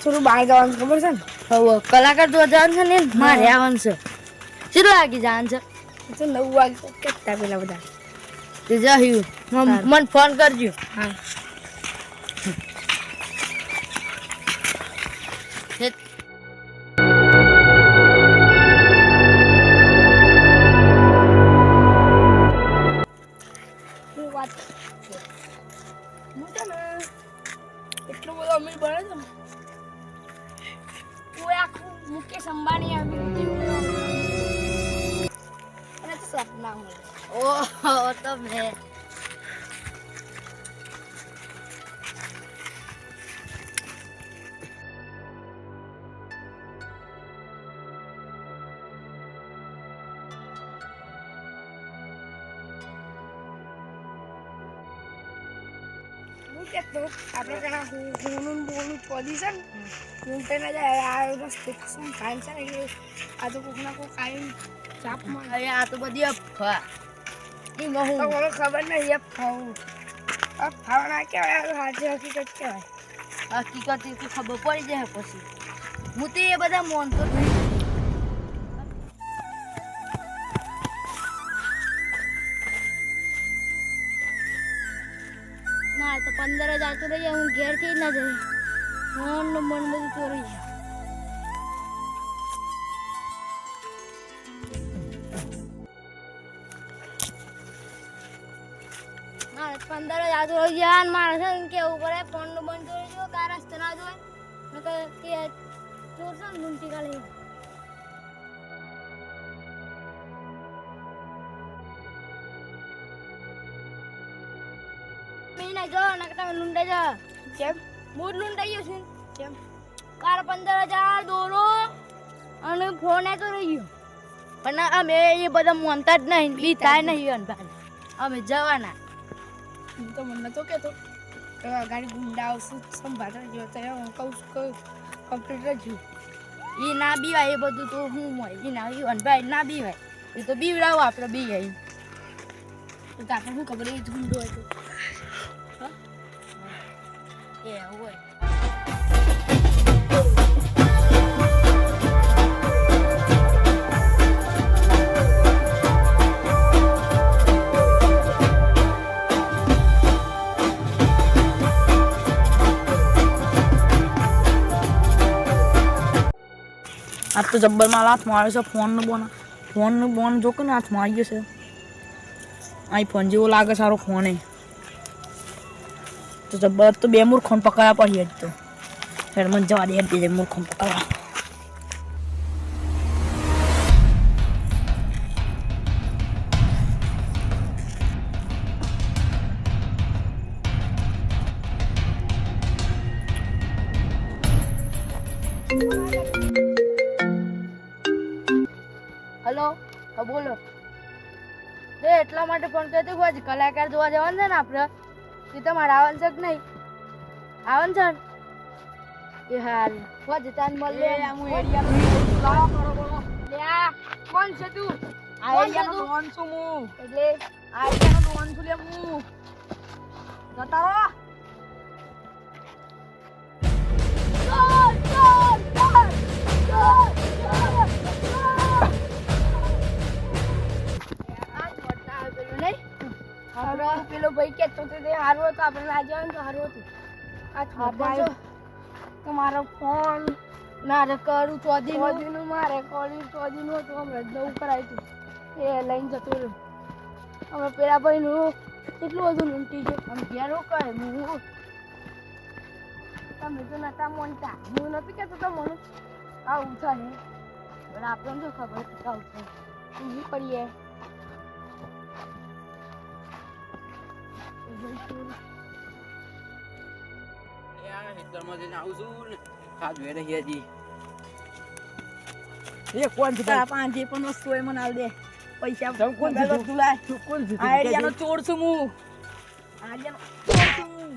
થોડું બહાર જવાનું ખબર છે ને? હવે કલાકાર જોવા જવાનું છે ને મારે આવવાનું છે. કેટલું વાગે જવાનું છે? તો 9 વાગે કેટલા પેલા બધા તે જયું મને ફોન કરજો. હા વાત હું છે ને એટલું બધું અમીર બને છે ને તું આખું મુકેશ અંબાણી આવી અને સપના મળે. ઓહો તમે હું કહેતો આપણે પેલા હું બોલું પોઝિશન હું તેને જાય આ રસ્તે શું કામ છે ને કે આ તો કોકના કોક આવીને ચાપ મારે. અરે આ તો બધી અફવા. એમાં તો હું મને ખબર નહીં એ ફાવું ફાવા ના કહેવાય હાજર હકીકત કહેવાય. હકીકત એ તો ખબર પડી જાય પછી. હું તો એ બધા માનતો જ નહીં. ના તો 15 જ આવતું રહી જાય હું ઘેરથી જ ના જાય મન બધું ચોરી જાય. મારે 15 જ આવતું રહી જાય ને મારે છે ને કેવું પડે ફોનનું બંધ કરી દો કાર રસ્તે ના જોય નકર કે ચોર છે ને લૂંટી કાઢી. મહિના જો નકર તમે લૂંટાઈ જાઓ. કેમ હું જ લૂંટાઈ ગયો છું. કેમ કાર 15,000 દોરો અને ફોન તો રહી ગયો પણ અમે એ બધા માનતા જ નહીં બી થાય નહીં અમે જવાના. હું તો મને નતો કહેતો કે ગાડી ગુંડા આવશું સંભાળવા જેવો તો હું કહું છું કમ્પ્લીટ જ એ ના બીવાય એ બધું તો હું હોય એ ના બીવાય ભાઈ ના બીવાય એ તો બીવડાવો આપણે બી આવી તો આપણે શું ખબર એ ગુંડો હતો એ હોય. આ તો જબ્બર મારા હાથમાં આવ્યો છે ફોનનું બોન જો કે ને હાથમાં આવી ગયો છે. આઈફોન જેવો લાગે સારો ફોન એ તો જબ્બર તો બે મૂર્ખોને પકડ્યા પડી જ તો હેડ મને જવા દે બે મૂર્ખોને પકડવા. હલો હા બોલો. એ એટલા માટે ફોન કરતો હોય કલાકાર જોવા જવાનું છે ને આપણે એ તમારે આવવાનું છે કે નહીં આવવાનું છે ને એ હાલ હોજ તાન મળે હું એરિયા કોણ છે તું? આ એરિયાનો ડોન છું હું. એટલે આ એરિયાનો ડોન છું લે હું. જતા રહો. પેલો ભાઈ કેતો તો તે હારું હતું આપણે ના જવાનું તો હારું હતું. આ છોડાયો તો મારો ફોન ના રે કરું ચોદીનું મારે ચોદીનું હતું હમણાં નવું કરાવ્યું હતું એ લઈને જતો રહ્યો. હવે પેલા ભાઈનું એટલું બધું લૂંટી ગયું આમ ઘેરો કહે હું તમે તો નતા માનતા હું નથી કહેતો તો મને આવું છે ને પણ આપણને શું ખબર આવું છે ઊભી પડીએ. કોણ છે તારા પાંચ જે પણ વસ્તુ હોય મને આલ દે પૈસા કોણ છે? બધું લાય. કોણ છે? આ એરિયાનો ચોર છું હું. આ એરિયાનો ચોર છું હું.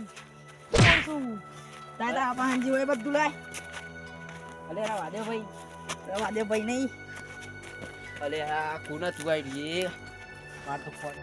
ચોર છું હું. તારા પાંચ જે હોય બધું લાય. અલે વાદે ભાઈ નહીં. અલે આ કોના તું આઈ માર તો ફોન